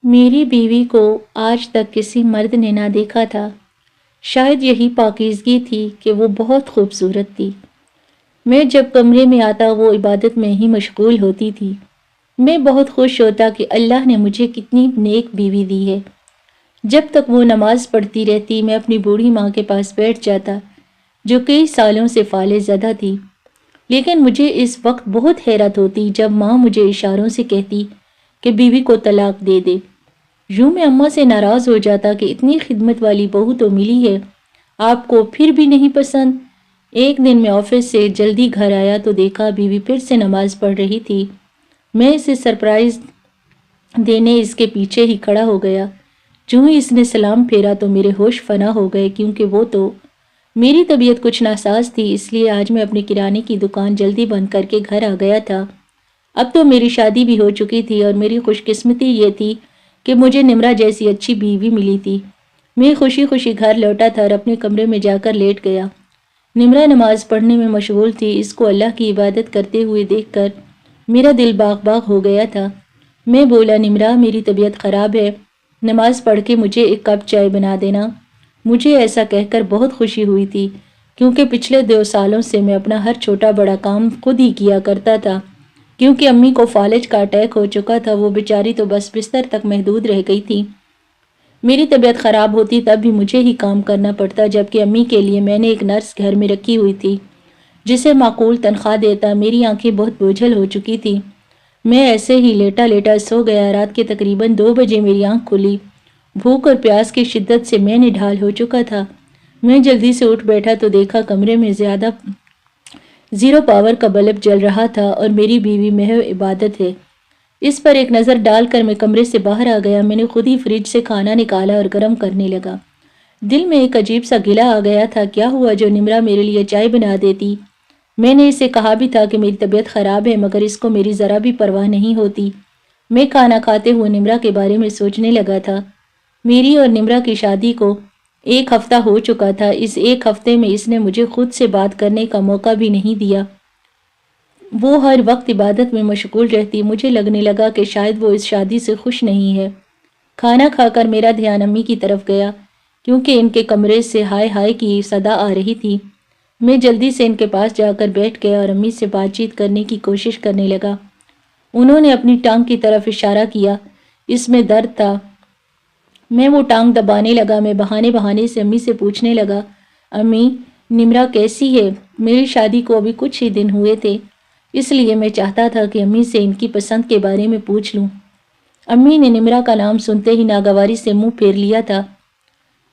میری بیوی کو آج تک کسی مرد نے نہ دیکھا تھا۔ شاید یہی پاکیزگی تھی کہ وہ بہت خوبصورت تھی۔ میں جب کمرے میں آتا وہ عبادت میں ہی مشغول ہوتی تھی۔ میں بہت خوش ہوتا کہ اللہ نے مجھے کتنی نیک بیوی دی ہے۔ جب تک وہ نماز پڑھتی رہتی میں اپنی بوڑھی ماں کے پاس بیٹھ جاتا جو کئی سالوں سے فالے زدہ تھی، لیکن مجھے اس وقت بہت حیرت ہوتی جب ماں مجھے اشاروں سے کہتی کہ بیوی کو طلاق دے دے۔ یوں میں اماں سے ناراض ہو جاتا کہ اتنی خدمت والی بہو تو ملی ہے، آپ کو پھر بھی نہیں پسند۔ ایک دن میں آفس سے جلدی گھر آیا تو دیکھا بیوی پھر سے نماز پڑھ رہی تھی۔ میں اسے سرپرائز دینے اس کے پیچھے ہی کھڑا ہو گیا۔ جو ہی اس نے سلام پھیرا تو میرے ہوش فنا ہو گئے، کیونکہ وہ تو میری طبیعت کچھ ناساز تھی، اس لیے آج میں اپنی کرانے کی دکان جلدی بند کر کے گھر آ گیا تھا۔ اب تو میری شادی بھی ہو چکی تھی اور میری خوش قسمتی یہ تھی کہ مجھے نمرہ جیسی اچھی بیوی ملی تھی۔ میں خوشی خوشی گھر لوٹا تھا اور اپنے کمرے میں جا کر لیٹ گیا۔ نمرہ نماز پڑھنے میں مشغول تھی۔ اس کو اللہ کی عبادت کرتے ہوئے دیکھ کر میرا دل باغ باغ ہو گیا تھا۔ میں بولا، نمرہ میری طبیعت خراب ہے، نماز پڑھ کے مجھے ایک کپ چائے بنا دینا۔ مجھے ایسا کہہ کر بہت خوشی ہوئی تھی، کیونکہ پچھلے 2 سالوں سے میں اپنا ہر چھوٹا بڑا کام خود ہی کیا کرتا تھا۔ کیونکہ امی کو فالج کا اٹیک ہو چکا تھا، وہ بیچاری تو بس بستر تک محدود رہ گئی تھی۔ میری طبیعت خراب ہوتی تب بھی مجھے ہی کام کرنا پڑتا، جبکہ امی کے لیے میں نے ایک نرس گھر میں رکھی ہوئی تھی جسے معقول تنخواہ دیتا۔ میری آنکھیں بہت بوجھل ہو چکی تھی۔ میں ایسے ہی لیٹا لیٹا سو گیا۔ رات کے تقریباً 2 بجے میری آنکھ کھلی۔ بھوک اور پیاس کی شدت سے میں نڈھال ہو چکا تھا۔ میں جلدی سے اٹھ بیٹھا تو دیکھا کمرے میں زیرو پاور کا بلب جل رہا تھا اور میری بیوی محو عبادت ہے۔ اس پر ایک نظر ڈال کر میں کمرے سے باہر آ گیا۔ میں نے خود ہی فریج سے کھانا نکالا اور گرم کرنے لگا۔ دل میں ایک عجیب سا گلہ آ گیا تھا، کیا ہوا جو نمرہ میرے لیے چائے بنا دیتی۔ میں نے اسے کہا بھی تھا کہ میری طبیعت خراب ہے، مگر اس کو میری ذرا بھی پرواہ نہیں ہوتی۔ میں کھانا کھاتے ہوئے نمرہ کے بارے میں سوچنے لگا تھا۔ میری اور نمرہ کی شادی کو 1 ہفتہ ہو چکا تھا۔ اس 1 ہفتے میں اس نے مجھے خود سے بات کرنے کا موقع بھی نہیں دیا۔ وہ ہر وقت عبادت میں مشغول رہتی۔ مجھے لگنے لگا کہ شاید وہ اس شادی سے خوش نہیں ہے۔ کھانا کھا کر میرا دھیان امی کی طرف گیا، کیونکہ ان کے کمرے سے ہائے ہائے کی صدا آ رہی تھی۔ میں جلدی سے ان کے پاس جا کر بیٹھ گیا اور امی سے بات چیت کرنے کی کوشش کرنے لگا۔ انہوں نے اپنی ٹانگ کی طرف اشارہ کیا، اس میں درد تھا۔ میں وہ ٹانگ دبانے لگا۔ میں بہانے بہانے سے امی سے پوچھنے لگا، امی نمرہ کیسی ہے؟ میری شادی کو ابھی کچھ ہی دن ہوئے تھے، اس لیے میں چاہتا تھا کہ امی سے ان کی پسند کے بارے میں پوچھ لوں۔ امی نے نمرہ کا نام سنتے ہی ناگواری سے منہ پھیر لیا تھا۔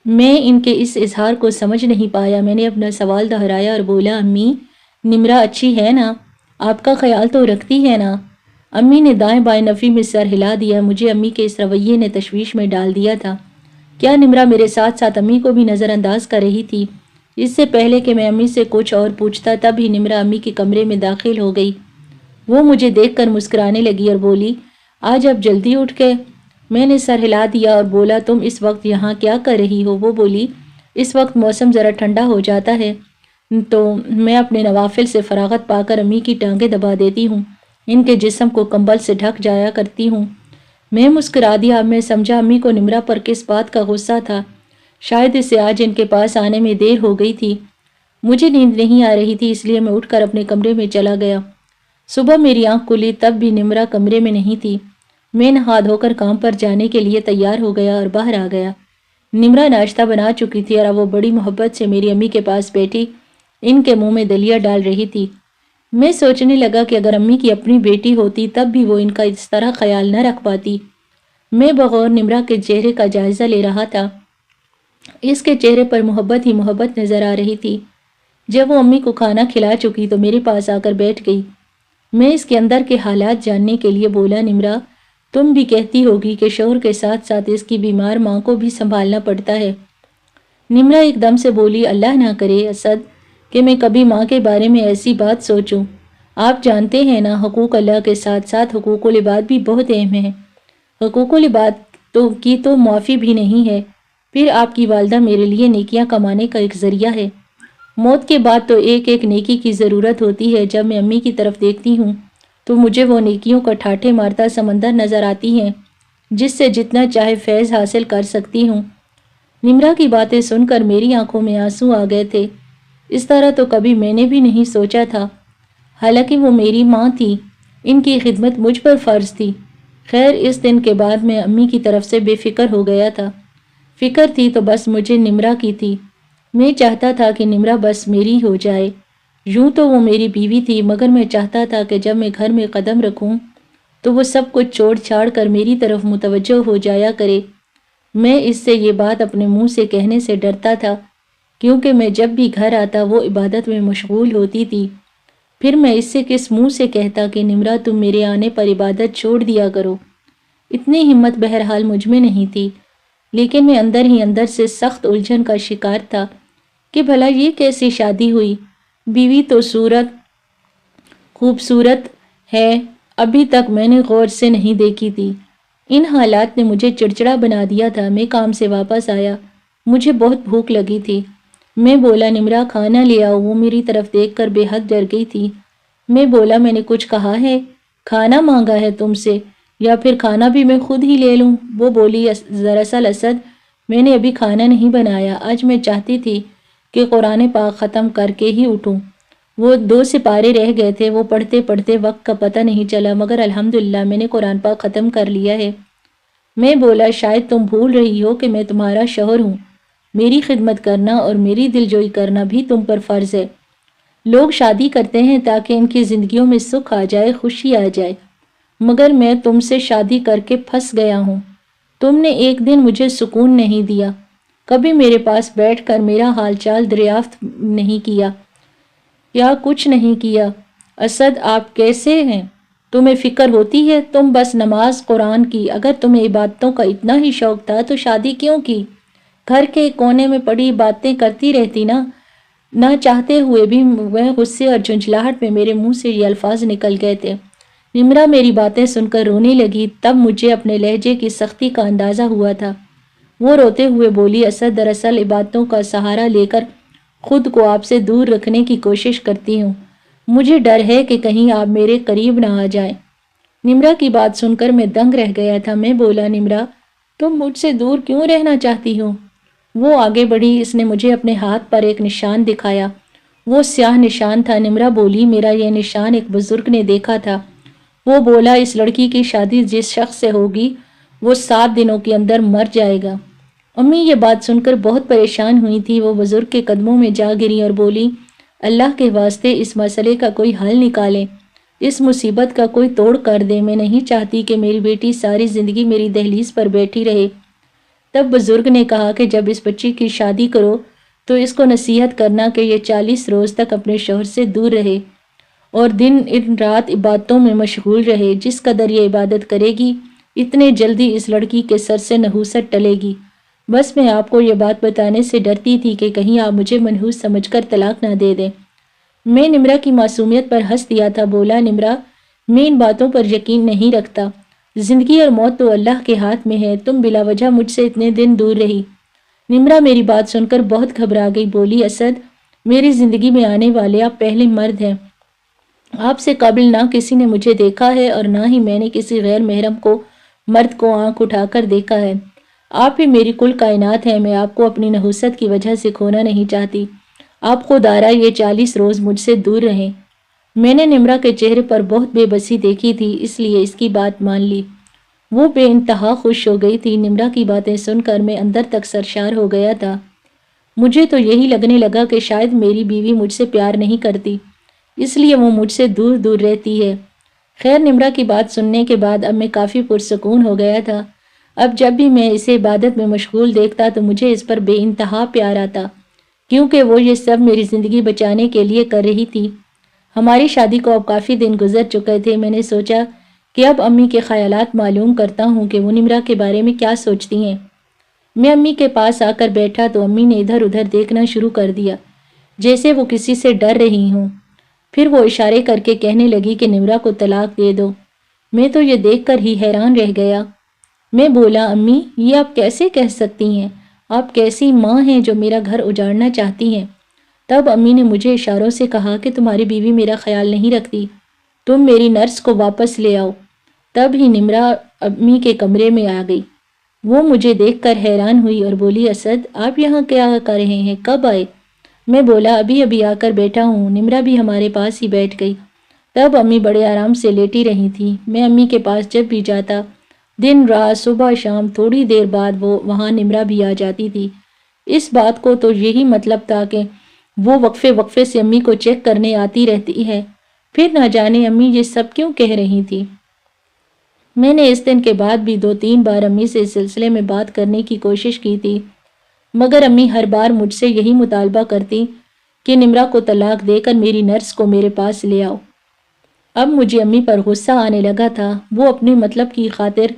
میں ان کے اس اظہار کو سمجھ نہیں پایا۔ میں نے اپنا سوال دہرایا اور بولا، امی نمرہ اچھی ہے نا؟ آپ کا خیال تو رکھتی ہے نا؟ امی نے دائیں بائیں نفی میں سر ہلا دیا۔ مجھے امی کے اس رویے نے تشویش میں ڈال دیا تھا۔ کیا نمرہ میرے ساتھ ساتھ امی کو بھی نظر انداز کر رہی تھی؟ اس سے پہلے کہ میں امی سے کچھ اور پوچھتا تب ہی نمرہ امی کے کمرے میں داخل ہو گئی۔ وہ مجھے دیکھ کر مسکرانے لگی اور بولی، آج آپ جلدی اٹھ گئے؟ میں نے سر ہلا دیا اور بولا، تم اس وقت یہاں کیا کر رہی ہو؟ وہ بولی، اس وقت موسم ذرا ٹھنڈا ہو جاتا ہے تو میں اپنے نوافل سے فراغت پا کر امی کی ٹانگیں دبا دیتی ہوں، ان کے جسم کو کمبل سے ڈھک جایا کرتی ہوں۔ میں مسکرا دیا۔ میں سمجھا امی کو نمرہ پر کس بات کا غصہ تھا۔ شاید اسے آج ان کے پاس آنے میں دیر ہو گئی تھی۔ مجھے نیند نہیں آ رہی تھی، اس لیے میں اٹھ کر اپنے کمرے میں چلا گیا۔ صبح میری آنکھ کھلی تب بھی نمرہ کمرے میں نہیں تھی۔ میں نہا دھو کر کام پر جانے کے لیے تیار ہو گیا اور باہر آ گیا۔ نمرہ ناشتہ بنا چکی تھی اور وہ بڑی محبت سے میری امی کے پاس بیٹھی ان کے منہ میں دلیا ڈال رہی تھی۔ میں سوچنے لگا کہ اگر امی کی اپنی بیٹی ہوتی تب بھی وہ ان کا اس طرح خیال نہ رکھ پاتی۔ میں بغور نمرہ کے چہرے کا جائزہ لے رہا تھا۔ اس کے چہرے پر محبت ہی محبت نظر آ رہی تھی۔ جب وہ امی کو کھانا کھلا چکی تو میرے پاس آ کر بیٹھ گئی۔ میں اس کے اندر کے حالات جاننے کے لیے بولا، نمرہ تم بھی کہتی ہوگی کہ شوہر کے ساتھ ساتھ اس کی بیمار ماں کو بھی سنبھالنا پڑتا ہے۔ نمرہ ایک دم سے بولی، اللہ نہ کرے اسد کہ میں کبھی ماں کے بارے میں ایسی بات سوچوں۔ آپ جانتے ہیں نا، حقوق اللہ کے ساتھ ساتھ حقوق العباد بھی بہت اہم ہیں۔ حقوق العباد کی تو معافی بھی نہیں ہے۔ پھر آپ کی والدہ میرے لیے نیکیاں کمانے کا ایک ذریعہ ہے۔ موت کے بعد تو ایک ایک نیکی کی ضرورت ہوتی ہے۔ جب میں امی کی طرف دیکھتی ہوں تو مجھے وہ نیکیوں کا ٹھاٹھے مارتا سمندر نظر آتی ہیں جس سے جتنا چاہے فیض حاصل کر سکتی ہوں۔ نمرا کی باتیں سن کر میری آنکھوں میں آنسو آ گئے تھے۔ اس طرح تو کبھی میں نے بھی نہیں سوچا تھا، حالانکہ وہ میری ماں تھی، ان کی خدمت مجھ پر فرض تھی۔ خیر، اس دن کے بعد میں امی کی طرف سے بے فکر ہو گیا تھا۔ فکر تھی تو بس مجھے نمرا کی تھی۔ میں چاہتا تھا کہ نمرا بس میری ہو جائے۔ یوں تو وہ میری بیوی تھی، مگر میں چاہتا تھا کہ جب میں گھر میں قدم رکھوں تو وہ سب کچھ چھوڑ چھاڑ کر میری طرف متوجہ ہو جایا کرے۔ میں اس سے یہ بات اپنے منہ سے کہنے سے ڈرتا تھا، کیونکہ میں جب بھی گھر آتا وہ عبادت میں مشغول ہوتی تھی۔ پھر میں اس سے کس منہ سے کہتا کہ نمرا تم میرے آنے پر عبادت چھوڑ دیا کرو۔ اتنی ہمت بہرحال مجھ میں نہیں تھی، لیکن میں اندر ہی اندر سے سخت الجھن کا شکار تھا کہ بھلا یہ کیسی شادی ہوئی؟ بیوی تو خوبصورت ہے، ابھی تک میں نے غور سے نہیں دیکھی تھی۔ ان حالات نے مجھے چڑچڑا بنا دیا تھا۔ میں کام سے واپس آیا، مجھے بہت بھوک لگی تھی۔ میں بولا نمرا کھانا لے آؤ۔ وہ میری طرف دیکھ کر بے حد ڈر گئی تھی۔ میں بولا میں نے کچھ کہا ہے؟ کھانا مانگا ہے تم سے، یا پھر کھانا بھی میں خود ہی لے لوں؟ وہ بولی دراصل اسد، میں نے ابھی کھانا نہیں بنایا، آج میں چاہتی تھی کہ قرآن پاک ختم کر کے ہی اٹھوں۔ وہ 2 سپارے رہ گئے تھے، وہ پڑھتے پڑھتے وقت کا پتہ نہیں چلا، مگر الحمدللہ میں نے قرآن پاک ختم کر لیا ہے۔ میں بولا شاید تم بھول رہی ہو کہ میں تمہارا شوہر ہوں، میری خدمت کرنا اور میری دلجوئی کرنا بھی تم پر فرض ہے۔ لوگ شادی کرتے ہیں تاکہ ان کی زندگیوں میں سکھ آ جائے، خوشی آ جائے، مگر میں تم سے شادی کر کے پھنس گیا ہوں۔ تم نے ایک دن مجھے سکون نہیں دیا، کبھی میرے پاس بیٹھ کر میرا حال چال دریافت نہیں کیا یا کچھ نہیں کیا۔ اسد، آپ کیسے ہیں؟ تمہیں فکر ہوتی ہے؟ تم بس نماز قرآن کی، اگر تمہیں عبادتوں کا اتنا ہی شوق تھا تو شادی کیوں کی؟ گھر کے کونے میں پڑی باتیں کرتی رہتی نا۔ نہ چاہتے ہوئے بھی میں غصے اور جھنجھلاہٹ میں میرے منہ سے یہ الفاظ نکل گئے تھے۔ نمرا میری باتیں سن کر رونے لگی، تب مجھے اپنے لہجے کی سختی کا اندازہ ہوا تھا۔ وہ روتے ہوئے بولی اسد، دراصل عبادتوں کا سہارا لے کر خود کو آپ سے دور رکھنے کی کوشش کرتی ہوں، مجھے ڈر ہے کہ کہیں آپ میرے قریب نہ آ جائیں۔ نمرا کی بات سن کر میں دنگ رہ گیا تھا۔ میں بولا نمرا تم مجھ سے دور کیوں رہنا چاہتی ہو؟ وہ آگے بڑھی، اس نے مجھے اپنے ہاتھ پر ایک نشان دکھایا، وہ سیاہ نشان تھا۔ نمرا بولی میرا یہ نشان ایک بزرگ نے دیکھا تھا، وہ بولا اس لڑکی کی شادی جس شخص سے ہوگی وہ 7 دنوں کے اندر مر جائے گا۔ امی یہ بات سن کر بہت پریشان ہوئی تھی، وہ بزرگ کے قدموں میں جا گری اور بولی اللہ کے واسطے اس مسئلے کا کوئی حل نکالیں، اس مصیبت کا کوئی توڑ کر دیں، میں نہیں چاہتی کہ میری بیٹی ساری زندگی میری دہلیز پر بیٹھی رہے۔ تب بزرگ نے کہا کہ جب اس بچی کی شادی کرو تو اس کو نصیحت کرنا کہ یہ 40 روز تک اپنے شوہر سے دور رہے اور دن رات عبادتوں میں مشغول رہے۔ جس قدر یہ عبادت کرے گی اتنے جلدی اس لڑکی کے سر سے نحوست ٹلے گی۔ بس میں آپ کو یہ بات بتانے سے ڈرتی تھی کہ کہیں آپ مجھے منحوس سمجھ کر طلاق نہ دے دیں۔ میں نمرا کی معصومیت پر ہنس دیا تھا، بولا نمرا میں ان باتوں پر یقین نہیں رکھتا، زندگی اور موت تو اللہ کے ہاتھ میں ہے، تم بلا وجہ مجھ سے اتنے دن دور رہی۔ نمرا میری بات سن کر بہت گھبرا گئی، بولی اسد، میری زندگی میں آنے والے آپ پہلے مرد ہیں، آپ سے قبل نہ کسی نے مجھے دیکھا ہے اور نہ ہی میں نے کسی غیر محرم مرد کو آنکھ اٹھا کر دیکھا ہے، آپ ہی میری کل کائنات ہیں، میں آپ کو اپنی نحوست کی وجہ سے کھونا نہیں چاہتی، آپ خود آرا یہ 40 روز مجھ سے دور رہیں۔ میں نے نمرا کے چہرے پر بہت بے بسی دیکھی تھی، اس لیے اس کی بات مان لی۔ وہ بے انتہا خوش ہو گئی تھی۔ نمرا کی باتیں سن کر میں اندر تک سرشار ہو گیا تھا۔ مجھے تو یہی لگنے لگا کہ شاید میری بیوی مجھ سے پیار نہیں کرتی، اس لیے وہ مجھ سے دور دور رہتی ہے۔ خیر، نمرا کی بات سننے کے بعد اب میں کافی پرسکون ہو گیا تھا۔ اب جب بھی میں اسے عبادت میں مشغول دیکھتا تو مجھے اس پر بے انتہا پیار آتا، کیونکہ وہ یہ سب میری زندگی بچانے کے لیے کر رہی تھی۔ ہماری شادی کو اب کافی دن گزر چکے تھے۔ میں نے سوچا کہ اب امی کے خیالات معلوم کرتا ہوں کہ وہ نمرا کے بارے میں کیا سوچتی ہیں۔ میں امی کے پاس آ کر بیٹھا تو امی نے ادھر ادھر دیکھنا شروع کر دیا، جیسے وہ کسی سے ڈر رہی ہوں۔ پھر وہ اشارے کر کے کہنے لگی کہ نمرا کو طلاق دے دو۔ میں تو یہ دیکھ کر ہی حیران رہ گیا۔ میں بولا امی یہ آپ کیسے کہہ سکتی ہیں؟ آپ کیسی ماں ہیں جو میرا گھر اجاڑنا چاہتی ہیں؟ تب امی نے مجھے اشاروں سے کہا کہ تمہاری بیوی میرا خیال نہیں رکھتی، تم میری نرس کو واپس لے آؤ۔ تب ہی نمرا امی کے کمرے میں آ گئی۔ وہ مجھے دیکھ کر حیران ہوئی اور بولی اسد آپ یہاں کیا کر رہے ہیں، کب آئے؟ میں بولا ابھی آ کر بیٹھا ہوں۔ نمرا بھی ہمارے پاس ہی بیٹھ گئی۔ تب امی بڑے آرام سے لیٹی رہی تھی۔ میں امی کے پاس جب بھی جاتا، دن رات صبح شام، تھوڑی دیر بعد وہ وہاں نمرا بھی آ جاتی تھی۔ اس بات کو تو یہی مطلب تھا کہ وہ وقفے سے امی کو چیک کرنے آتی رہتی ہے۔ پھر نہ جانے امی یہ سب کیوں کہہ رہی تھی۔ میں نے اس دن کے بعد بھی 2-3 بار امی سے اس سلسلے میں بات کرنے کی کوشش کی تھی، مگر امی ہر بار مجھ سے یہی مطالبہ کرتی کہ نمرا کو طلاق دے کر میری نرس کو میرے پاس لے آؤ۔ اب مجھے امی پر غصہ آنے لگا تھا۔ وہ اپنے مطلب کی خاطر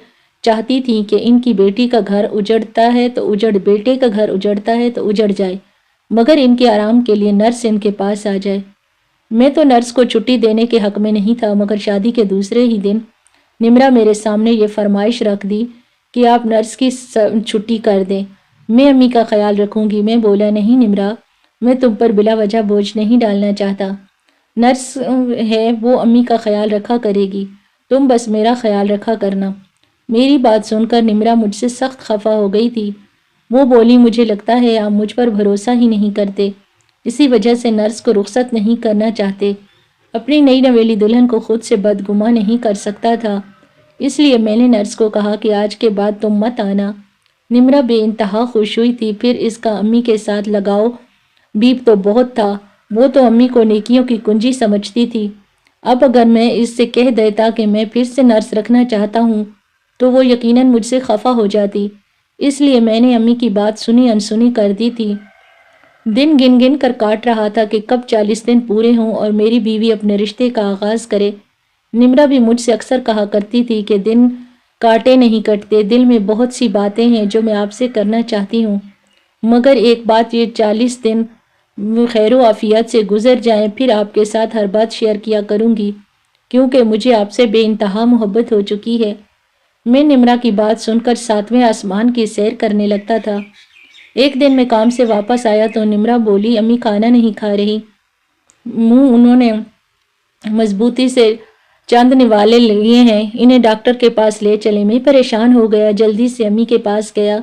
چاہتی تھی کہ ان کی بیٹی کا گھر اجڑتا ہے تو بیٹے کا گھر اجڑتا ہے تو اجڑ جائے، مگر ان کے آرام کے لیے نرس ان کے پاس آ جائے۔ میں تو نرس کو چھٹی دینے کے حق میں نہیں تھا، مگر شادی کے دوسرے ہی دن نمرا میرے سامنے یہ فرمائش رکھ دی کہ آپ نرس کی چھٹی کر دیں، میں امی کا خیال رکھوں گی۔ میں بولا نہیں نمرا، میں تم پر بلا وجہ بوجھ نہیں ڈالنا چاہتا۔ نرس ہے وہ امی کا خیال رکھا کرے گی، تم بس میرا خیال رکھا کرنا۔ میری بات سن کر نمرا مجھ سے سخت خفا ہو گئی تھی۔ وہ بولی مجھے لگتا ہے آپ مجھ پر بھروسہ ہی نہیں کرتے، اسی وجہ سے نرس کو رخصت نہیں کرنا چاہتے۔ اپنی نئی نویلی دلہن کو خود سے بدگماں نہیں کر سکتا تھا، اس لیے میں نے نرس کو کہا کہ آج کے بعد تم مت آنا۔ نمرا بے انتہا خوش ہوئی تھی۔ پھر اس کا امی کے ساتھ لگاؤ بھی تو بہت تھا۔ وہ تو امی کو نیکیوں کی کنجی سمجھتی تھی۔ اب اگر میں اس سے کہہ دیتا کہ میں پھر سے نرس رکھنا چاہتا ہوں تو وہ یقیناً مجھ سے خفا ہو جاتی، اس لیے میں نے امی کی بات سنی انسنی کر دی تھی۔ دن گن گن کر کاٹ رہا تھا کہ کب 40 دن پورے ہوں اور میری بیوی اپنے رشتے کا آغاز کرے۔ نمرا بھی مجھ سے اکثر کہا کرتی تھی کہ دن کاٹے نہیں کٹتے، دل میں بہت سی باتیں ہیں جو میں آپ سے کرنا چاہتی ہوں، مگر ایک بات یہ 40 دن خیر و عافیت سے گزر جائیں پھر آپ کے ساتھ ہر بات شیئر کیا کروں گی، کیونکہ مجھے آپ سے بے انتہا محبت ہو چکی ہے۔ میں نمرا کی بات سن کر 7ویں آسمان کی سیر کرنے لگتا تھا۔ ایک دن میں کام سے واپس آیا تو نمرا بولی امی کھانا نہیں کھا رہی۔ منہ انہوں نے مضبوطی سے چند نوالے لیے ہیں، انہیں ڈاکٹر کے پاس لے چلیں۔ میں پریشان ہو گیا، جلدی سے امی کے پاس گیا۔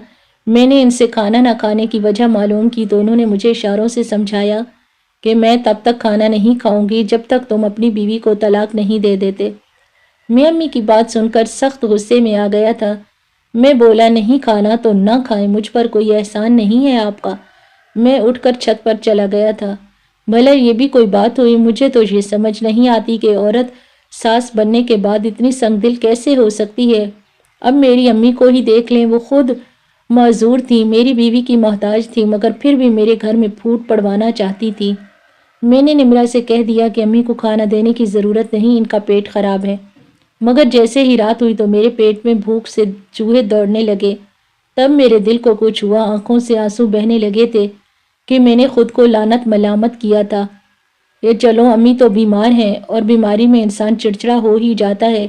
میں نے ان سے کھانا نہ کھانے کی وجہ معلوم کی تو انہوں نے مجھے اشاروں سے سمجھایا کہ میں تب تک کھانا نہیں کھاؤں گی جب تک تم اپنی بیوی کو طلاق نہیں دے دیتے۔ میں امی کی بات سن کر سخت غصے میں آ گیا تھا۔ میں بولا نہیں کھانا تو نہ کھائیں، مجھ پر کوئی احسان نہیں ہے آپ کا۔ میں اٹھ کر چھت پر چلا گیا تھا۔ بھلا یہ بھی کوئی بات ہوئی؟ مجھے تو یہ سمجھ نہیں آتی کہ عورت ساس بننے کے بعد اتنی سنگ دل کیسے ہو سکتی ہے۔ اب میری امی کو ہی دیکھ لیں، وہ خود معذور تھی، میری بیوی کی محتاج تھی، مگر پھر بھی میرے گھر میں پھوٹ پڑوانا چاہتی تھی۔ میں نے نمرا سے کہہ دیا کہ امی کو کھانا دینے کی ضرورت نہیں، ان کا پیٹ خراب ہے، مگر جیسے ہی رات ہوئی تو میرے پیٹ میں بھوک سے چوہے دوڑنے لگے۔ تب میرے دل کو کچھ ہوا، آنکھوں سے آنسو بہنے لگے تھے کہ میں نے خود کو لعنت ملامت کیا تھا۔ یہ چلو امی تو بیمار ہیں اور بیماری میں انسان چڑچڑا ہو ہی جاتا ہے،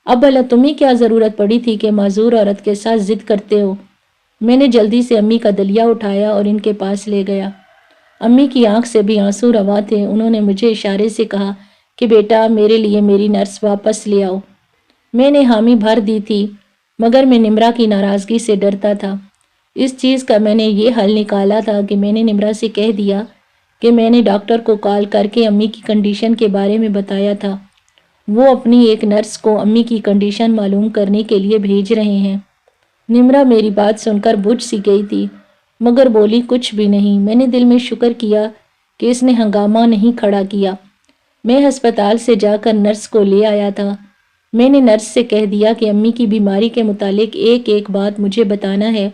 اب بھلا تمہیں کیا ضرورت پڑی تھی کہ معذور عورت کے ساتھ ضد کرتے ہو۔ میں نے جلدی سے امی کا دلیا اٹھایا اور ان کے پاس لے گیا۔ امی کی آنکھ سے بھی آنسو رواں تھے۔ انہوں نے مجھے اشارے سے کہا کہ بیٹا میرے لیے میری نرس واپس لے آؤ۔ میں نے حامی بھر دی تھی، مگر میں نمرا کی ناراضگی سے ڈرتا تھا۔ اس چیز کا میں نے یہ حل نکالا تھا کہ میں نے نمرا سے کہہ دیا کہ میں نے ڈاکٹر کو کال کر کے امی کی کنڈیشن کے بارے میں بتایا تھا، وہ اپنی ایک نرس کو امی کی کنڈیشن معلوم کرنے کے لیے بھیج رہے ہیں۔ نمرا میری بات سن کر بجھ سی گئی تھی، مگر بولی کچھ بھی نہیں۔ میں نے دل میں شکر کیا کہ اس نے ہنگامہ نہیں کھڑا کیا۔ میں ہسپتال سے جا کر نرس کو لے آیا تھا۔ میں نے نرس سے کہہ دیا کہ امی کی بیماری کے متعلق ایک ایک بات مجھے بتانا ہے۔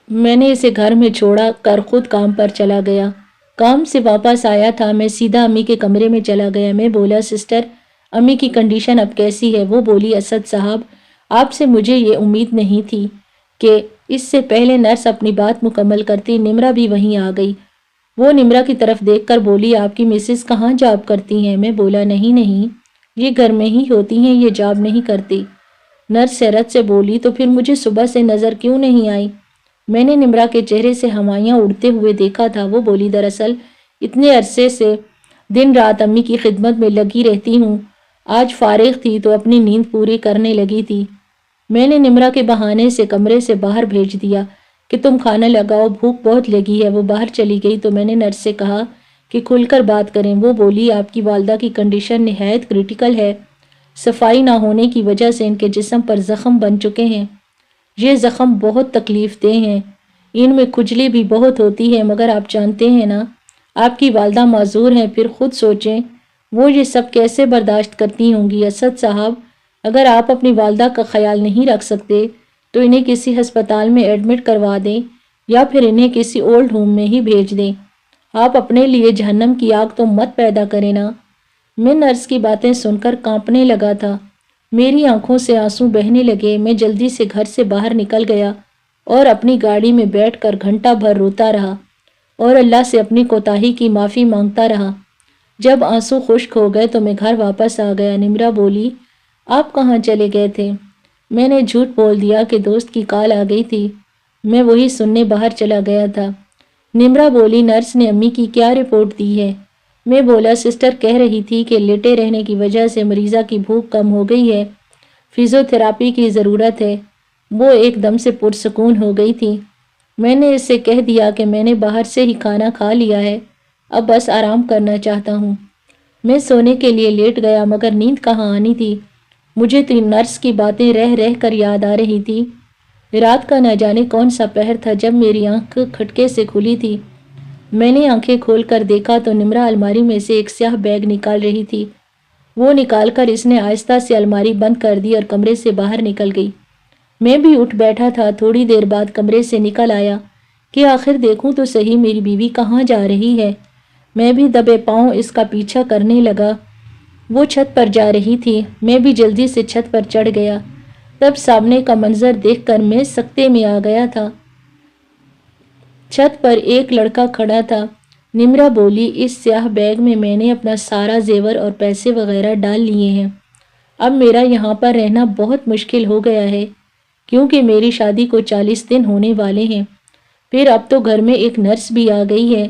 میں نے اسے گھر میں چھوڑا کر خود کام پر چلا گیا۔ کام سے واپس آیا تھا، میں سیدھا امی کے کمرے میں چلا گیا۔ میں بولا سسٹر امی کی کنڈیشن اب کیسی ہے؟ وہ بولی اسد صاحب آپ سے مجھے یہ امید نہیں تھی کہ اس سے پہلے نرس اپنی بات مکمل کرتی۔ نمرا بھی وہیں آ گئی۔ وہ نمرا کی طرف دیکھ کر بولی آپ کی مسز کہاں جاب کرتی ہیں؟ میں بولا نہیں یہ گھر میں ہی ہوتی ہیں، یہ جاب نہیں کرتی۔ نرس حیرت سے بولی تو پھر مجھے صبح سے نظر کیوں نہیں آئی؟ میں نے نمرا کے چہرے سے ہمایاں اڑتے ہوئے دیکھا تھا۔ وہ بولی دراصل اتنے عرصے سے دن رات امی کی خدمت میں لگی رہتی ہوں آج فارغ تھی تو اپنی نیند پوری کرنے لگی تھی۔ میں نے نمرا کے بہانے سے کمرے سے باہر بھیج دیا کہ تم کھانا لگاؤ، بھوک بہت لگی ہے۔ وہ باہر چلی گئی تو میں نے نرس سے کہا کہ کھل کر بات کریں۔ وہ بولی آپ کی والدہ کی کنڈیشن نہایت کریٹیکل ہے، صفائی نہ ہونے کی وجہ سے ان کے جسم پر زخم بن چکے ہیں۔ یہ زخم بہت تکلیف دہ ہیں، ان میں کھجلی بھی بہت ہوتی ہے، مگر آپ جانتے ہیں نا آپ کی والدہ معذور ہیں، پھر خود سوچیں وہ یہ سب کیسے برداشت کرتی ہوں گی۔ اسد صاحب، اگر آپ اپنی والدہ کا خیال نہیں رکھ سکتے تو انہیں کسی ہسپتال میں ایڈمٹ کروا دیں یا پھر انہیں کسی اولڈ ہوم میں ہی بھیج دیں۔ آپ اپنے لیے جہنم کی آگ تو مت پیدا کریں نا۔ میں نرس کی باتیں سن کر کانپنے لگا تھا، میری آنکھوں سے آنسو بہنے لگے۔ میں جلدی سے گھر سے باہر نکل گیا اور اپنی گاڑی میں بیٹھ کر گھنٹہ بھر روتا رہا اور اللہ سے اپنی کوتاہی کی معافی مانگتا رہا۔ جب آنسو خشک ہو گئے تو میں گھر واپس آ گیا۔ نمرا بولی آپ کہاں چلے گئے تھے؟ میں نے جھوٹ بول دیا کہ دوست کی کال آ گئی تھی، میں وہی سننے باہر چلا گیا تھا۔ نمرا بولی نرس نے امی کی کیا رپورٹ دی ہے؟ میں بولا سسٹر کہہ رہی تھی کہ لیٹے رہنے کی وجہ سے مریضہ کی بھوک کم ہو گئی ہے، فزیو تھراپی کی ضرورت ہے۔ وہ ایک دم سے پرسکون ہو گئی تھی۔ میں نے اس سے کہہ دیا کہ میں نے باہر سے ہی کھانا کھا لیا ہے، اب بس آرام کرنا چاہتا ہوں۔ میں سونے کے لیے لیٹ گیا مگر نیند کہاں آنی تھی، مجھے تو نرس کی باتیں رہ رہ کر یاد آ رہی تھی۔ رات کا نہ جانے کون سا پہر تھا جب میری آنکھ کھٹکے سے کھلی تھی۔ میں نے آنکھیں کھول کر دیکھا تو نمرا الماری میں سے ایک سیاہ بیگ نکال رہی تھی۔ وہ نکال کر اس نے آہستہ سے الماری بند کر دی اور کمرے سے باہر نکل گئی۔ میں بھی اٹھ بیٹھا تھا، تھوڑی دیر بعد کمرے سے نکل آیا کہ آخر دیکھوں تو صحیح میری بیوی کہاں جا رہی ہے۔ میں بھی دبے پاؤں اس کا پیچھا کرنے لگا۔ وہ چھت پر جا رہی تھی، میں بھی جلدی سے چھت پر چڑھ گیا۔ تب سامنے کا منظر دیکھ کر میں سکتے میں آ گیا تھا۔ چھت پر ایک لڑکا کھڑا تھا۔ نمرا بولی اس سیاہ بیگ میں میں نے اپنا سارا زیور اور پیسے وغیرہ ڈال لیے ہیں، اب میرا یہاں پر رہنا بہت مشکل ہو گیا ہے کیونکہ میری شادی کو 40 دن ہونے والے ہیں، پھر اب تو گھر میں ایک نرس بھی آ گئی ہے۔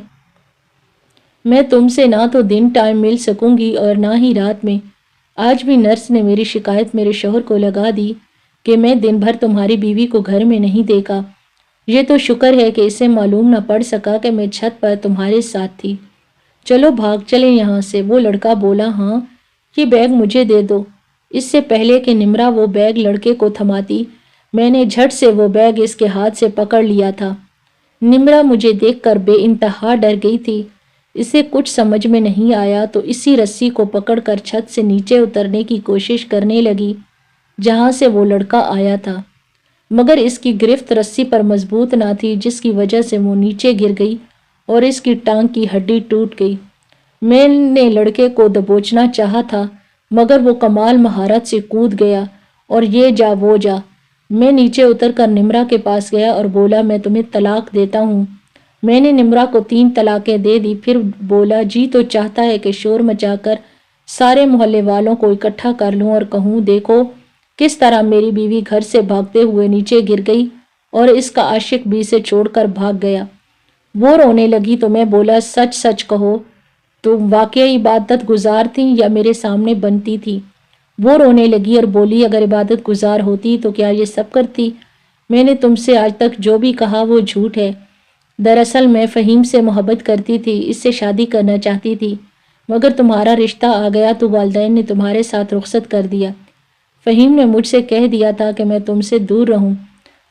میں تم سے نہ تو دن ٹائم مل سکوں گی اور نہ ہی رات میں۔ آج بھی نرس نے میری شکایت میرے شوہر کو لگا دی کہ میں دن بھر تمہاری بیوی کو گھر میں نہیں دیکھا۔ یہ تو شکر ہے کہ اسے معلوم نہ پڑ سکا کہ میں چھت پر تمہارے ساتھ تھی۔ چلو بھاگ چلیں یہاں سے۔ وہ لڑکا بولا ہاں، یہ بیگ مجھے دے دو۔ اس سے پہلے کہ نمرا وہ بیگ لڑکے کو تھماتی، میں نے جھٹ سے وہ بیگ اس کے ہاتھ سے پکڑ لیا تھا۔ نمرا مجھے دیکھ کر بے انتہا ڈر گئی تھی، اسے کچھ سمجھ میں نہیں آیا تو اسی رسی کو پکڑ کر چھت سے نیچے اترنے کی کوشش کرنے لگی جہاں سے وہ لڑکا آیا تھا، مگر اس کی گرفت رسی پر مضبوط نہ تھی جس کی وجہ سے وہ نیچے گر گئی اور اس کی ٹانگ کی ہڈی ٹوٹ گئی۔ میں نے لڑکے کو دبوچنا چاہا تھا مگر وہ کمال مہارت سے کود گیا اور یہ جا وہ جا۔ میں نیچے اتر کر نمرا کے پاس گیا اور بولا میں تمہیں طلاق دیتا ہوں۔ میں نے نمرا کو 3 طلاقیں دے دی، پھر بولا جی تو چاہتا ہے کہ شور مچا کر سارے محلے والوں کو اکٹھا کر لوں اور کہوں دیکھو کس طرح میری بیوی گھر سے بھاگتے ہوئے نیچے گر گئی اور اس کا عاشق بھی اسے چھوڑ کر بھاگ گیا۔ وہ رونے لگی تو میں بولا سچ سچ کہو، تم واقعی عبادت گزار تھیں یا میرے سامنے بنتی تھی؟ وہ رونے لگی اور بولی اگر عبادت گزار ہوتی تو کیا یہ سب کرتی؟ میں نے تم سے آج تک جو بھی کہا وہ جھوٹ ہے۔ دراصل میں فہیم سے محبت کرتی تھی، اس سے شادی کرنا چاہتی تھی، مگر تمہارا رشتہ آ گیا تو والدین نے تمہارے ساتھ رخصت کر دیا۔ فہیم نے مجھ سے کہہ دیا تھا کہ میں تم سے دور رہوں،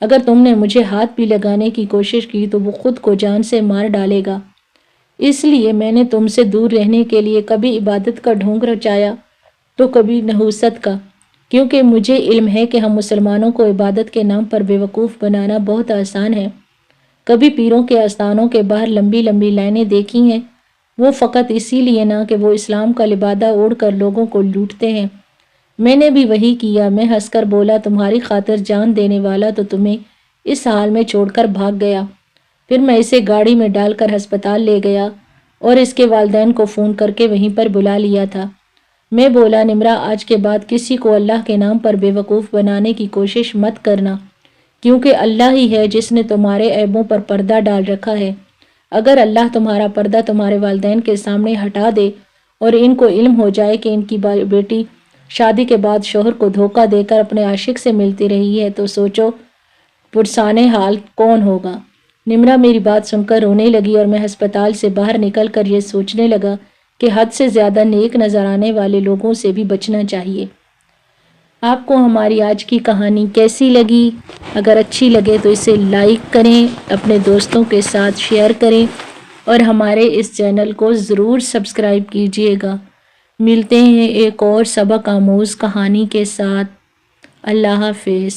اگر تم نے مجھے ہاتھ بھی لگانے کی کوشش کی تو وہ خود کو جان سے مار ڈالے گا، اس لیے میں نے تم سے دور رہنے کے لیے کبھی عبادت کا ڈھونگ رچایا تو کبھی نحوست کا، کیونکہ مجھے علم ہے کہ ہم مسلمانوں کو عبادت کے نام پر بیوقوف بنانا بہت آسان ہے۔ کبھی پیروں کے آستانوں کے باہر لمبی لمبی لائنیں دیکھی ہیں، وہ فقط اسی لیے نہ کہ وہ اسلام کا لبادہ اوڑھ کر لوگوں کو لوٹتے ہیں۔ میں نے بھی وہی کیا۔ میں ہنس کر بولا تمہاری خاطر جان دینے والا تو تمہیں اس حال میں چھوڑ کر بھاگ گیا۔ پھر میں اسے گاڑی میں ڈال کر ہسپتال لے گیا اور اس کے والدین کو فون کر کے وہیں پر بلا لیا تھا۔ میں بولا نمرا آج کے بعد کسی کو اللہ کے نام پر بے وقوف بنانے کی کوشش مت کرنا، کیونکہ اللہ ہی ہے جس نے تمہارے عیبوں پر پردہ ڈال رکھا ہے۔ اگر اللہ تمہارا پردہ تمہارے والدین کے سامنے ہٹا دے اور ان کو علم ہو جائے کہ ان کی بیٹی شادی کے بعد شوہر کو دھوکہ دے کر اپنے عاشق سے ملتی رہی ہے تو سوچو پرسان حال کون ہوگا۔ نمرا میری بات سن کر رونے لگی اور میں ہسپتال سے باہر نکل کر یہ سوچنے لگا کہ حد سے زیادہ نیک نظر آنے والے لوگوں سے بھی بچنا چاہیے۔ آپ کو ہماری آج کی کہانی کیسی لگی؟ اگر اچھی لگے تو اسے لائک کریں، اپنے دوستوں کے ساتھ شیئر کریں اور ہمارے اس چینل کو ضرور سبسکرائب کیجیے گا۔ ملتے ہیں ایک اور سبق آموز کہانی کے ساتھ۔ اللہ حافظ۔